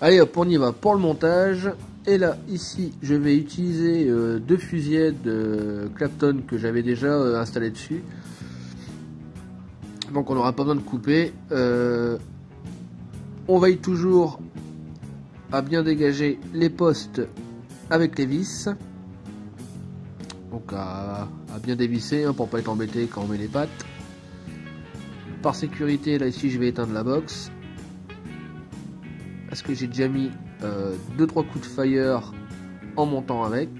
Allez hop, on y va pour le montage. Et là, ici, je vais utiliser deux fusillets de Clapton que j'avais déjà installé dessus. Donc on n'aura pas besoin de couper. On veille toujours à bien dégager les postes avec les vis. Donc à bien dévisser hein, pour pas être embêté quand on met les pattes. Par sécurité, là ici je vais éteindre la box. Parce que j'ai déjà mis 2-3 coups de fire en montant avec.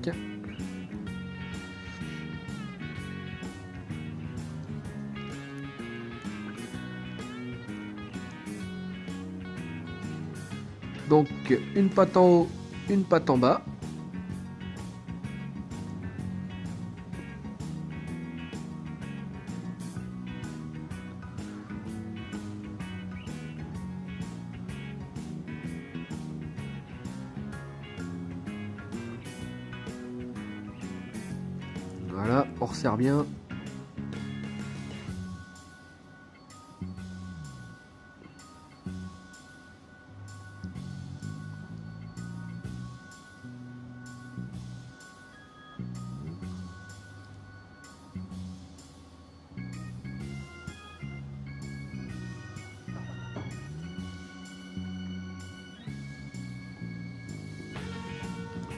Donc une patte en haut, une patte en bas. Voilà, on resserre bien.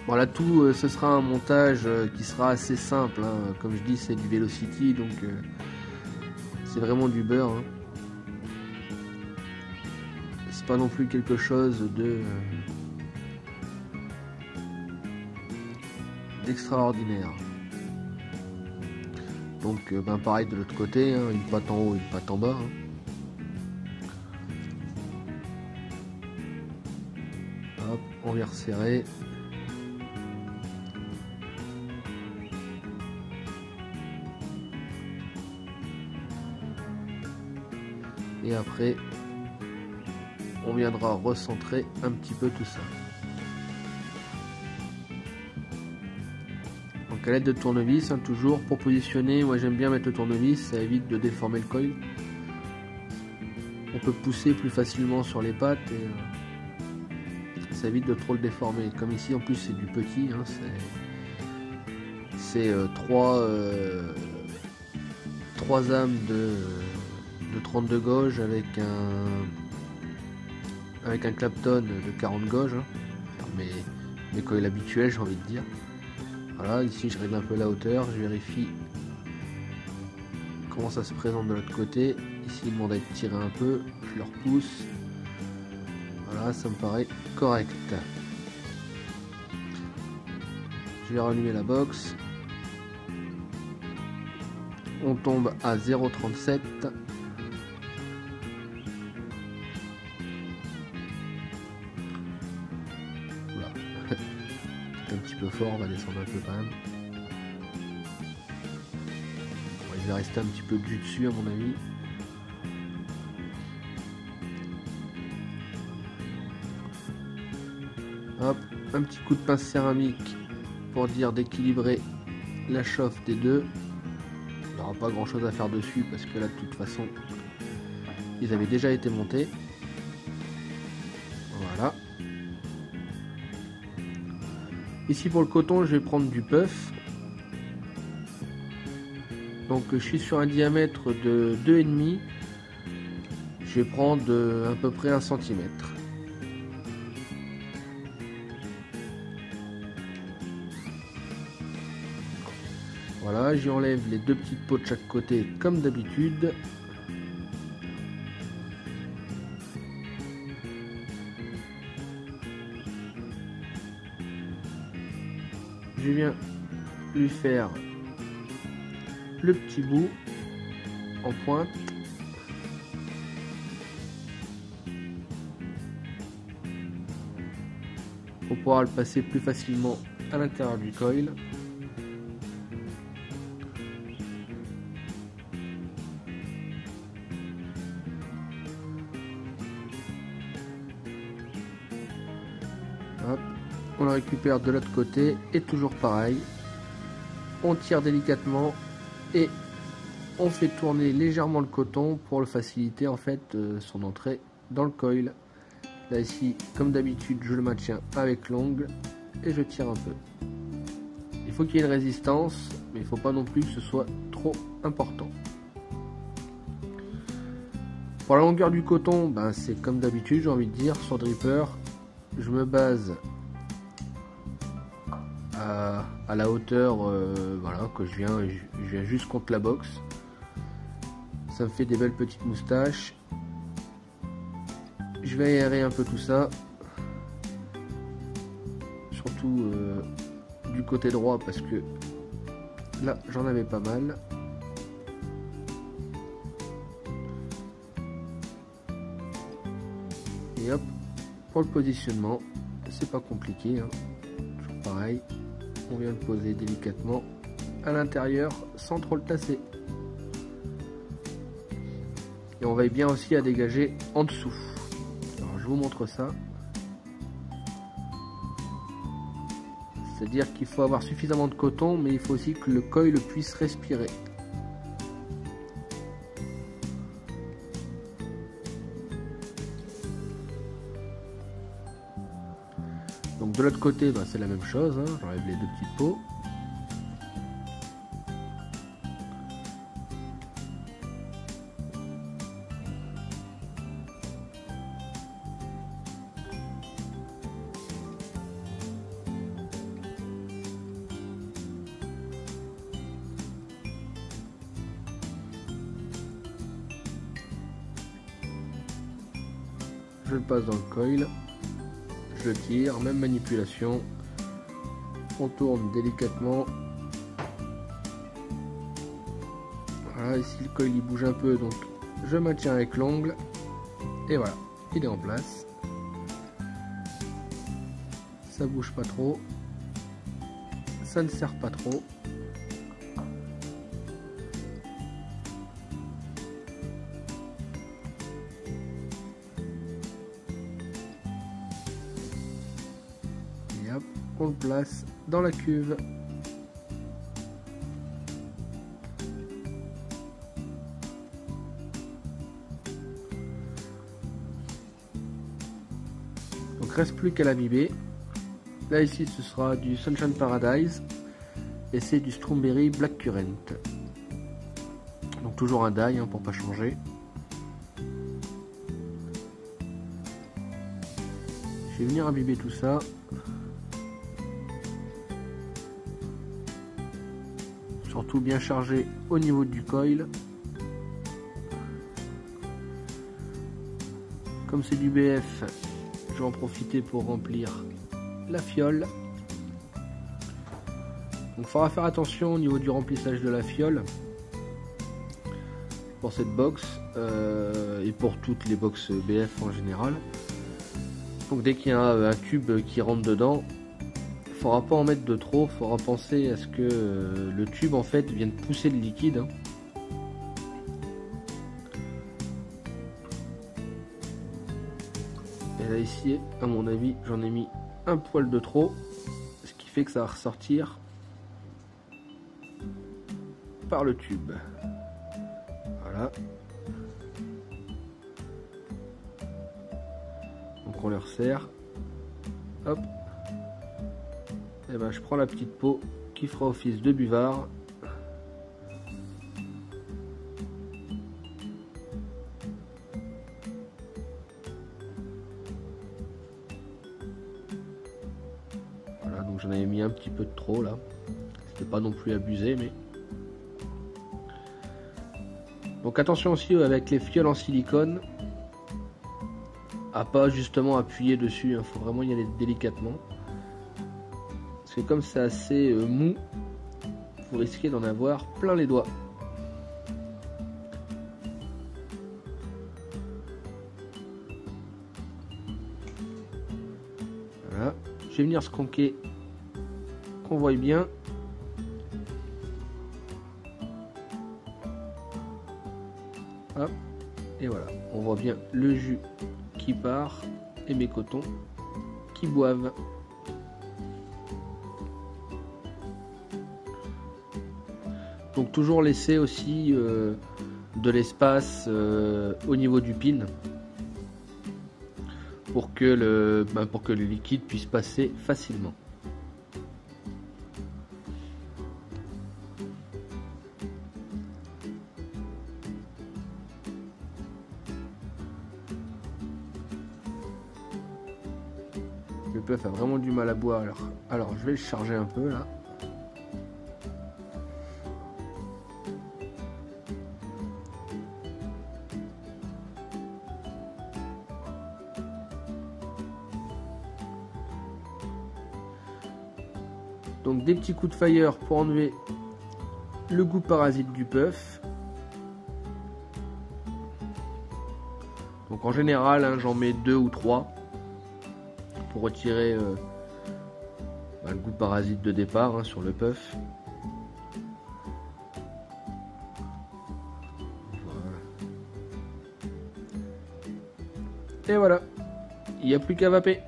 Voilà, tout ce sera un montage qui sera assez simple. Hein. Comme je dis, c'est du Velocity, donc c'est vraiment du beurre. Hein. C'est pas non plus quelque chose d'extraordinaire. Donc ben pareil de l'autre côté, hein, une patte en haut, une patte en bas. Hein. Hop, on vient resserrer. Et après, on viendra recentrer un petit peu tout ça. Donc à l'aide de tournevis, hein, toujours pour positionner, moi j'aime bien mettre le tournevis, ça évite de déformer le coil. On peut pousser plus facilement sur les pattes et ça évite de trop le déformer. Comme ici en plus c'est du petit, hein, c'est 3 âmes de 32 gauges avec un Clapton de 40 gauges, hein. Mes coils habituels j'ai envie de dire. Voilà, ici je règle un peu la hauteur, je vérifie comment ça se présente de l'autre côté. Ici il demande à être tiré un peu, je le repousse. Voilà, ça me paraît correct. Je vais rallumer la box. On tombe à 0,37. Un petit peu fort, on va descendre un peu quand même. Bon, il va rester un petit peu de jus dessus à mon avis. Hop, un petit coup de pince céramique pour dire d'équilibrer la chauffe des deux. Il n'y aura pas grand chose à faire dessus parce que là de toute façon ils avaient déjà été montés. Voilà. Ici pour le coton je vais prendre du puff. Donc je suis sur un diamètre de 2,5. Je vais prendre à peu près 1 cm. Voilà, j'y enlève les deux petites peaux de chaque côté comme d'habitude. Je viens lui faire le petit bout en pointe. Pour pouvoir le passer plus facilement à l'intérieur du coil. Hop, on le récupère de l'autre côté et toujours pareil. On tire délicatement et on fait tourner légèrement le coton pour le faciliter en fait son entrée dans le coil. Là ici, comme d'habitude, je le maintiens avec l'ongle et je tire un peu. Il faut qu'il y ait une résistance, mais il ne faut pas non plus que ce soit trop important. Pour la longueur du coton, ben c'est comme d'habitude, j'ai envie de dire, sur Dripper, je me base à la hauteur voilà, que je viens juste contre la box. Ça me fait des belles petites moustaches. Je vais aérer un peu tout ça, surtout du côté droit parce que là j'en avais pas mal. Et hop, pour le positionnement, c'est pas compliqué, hein. Toujours pareil, on vient le poser délicatement à l'intérieur sans trop le tasser. Et on veille bien aussi à dégager en dessous. Alors je vous montre ça. C'est-à-dire qu'il faut avoir suffisamment de coton, mais il faut aussi que le coil puisse respirer. Donc de l'autre côté, bah, c'est la même chose, hein. J'enlève les deux petites peaux. Je le passe dans le coil, je le tire, même manipulation, on tourne délicatement. Voilà, ici le coil il bouge un peu, donc je maintiens avec l'ongle, et voilà, il est en place. Ça bouge pas trop, ça ne serre pas trop. On le place dans la cuve. Donc reste plus qu'à l'imbiber. Là ici ce sera du Sunshine Paradise et c'est du Strawberry Black Currant. Donc toujours un dye hein, pour pas changer. Je vais venir imbiber tout ça. Surtout bien chargé au niveau du coil. Comme c'est du BF, je vais en profiter pour remplir la fiole. Donc il faudra faire attention au niveau du remplissage de la fiole pour cette box et pour toutes les box BF en général. Donc dès qu'il y a un tube qui rentre dedans, il faudra pas en mettre de trop, il faudra penser à ce que le tube en fait vienne pousser le liquide. Hein. Et là ici, à mon avis, j'en ai mis un poil de trop, ce qui fait que ça va ressortir par le tube. Voilà. Donc on le resserre. Hop. Et ben je prends la petite peau qui fera office de buvard. Voilà, donc j'en avais mis un petit peu de trop là. C'était pas non plus abusé, mais. Donc attention aussi avec les fioles en silicone à pas justement appuyer dessus, il faut vraiment y aller délicatement. Parce que comme c'est assez mou, vous risquez d'en avoir plein les doigts. Voilà, je vais venir sconquer, qu'on voit bien. Hop, et voilà, on voit bien le jus qui part et mes cotons qui boivent. Donc toujours laisser aussi de l'espace au niveau du pin pour que le liquide puisse passer facilement. Le puff a vraiment du mal à boire, alors je vais le charger un peu là. Donc des petits coups de fire pour enlever le goût parasite du puff. Donc en général, hein, j'en mets 2 ou 3 pour retirer le goût parasite de départ, hein, sur le puff. Voilà. Et voilà, il n'y a plus qu'à vaper.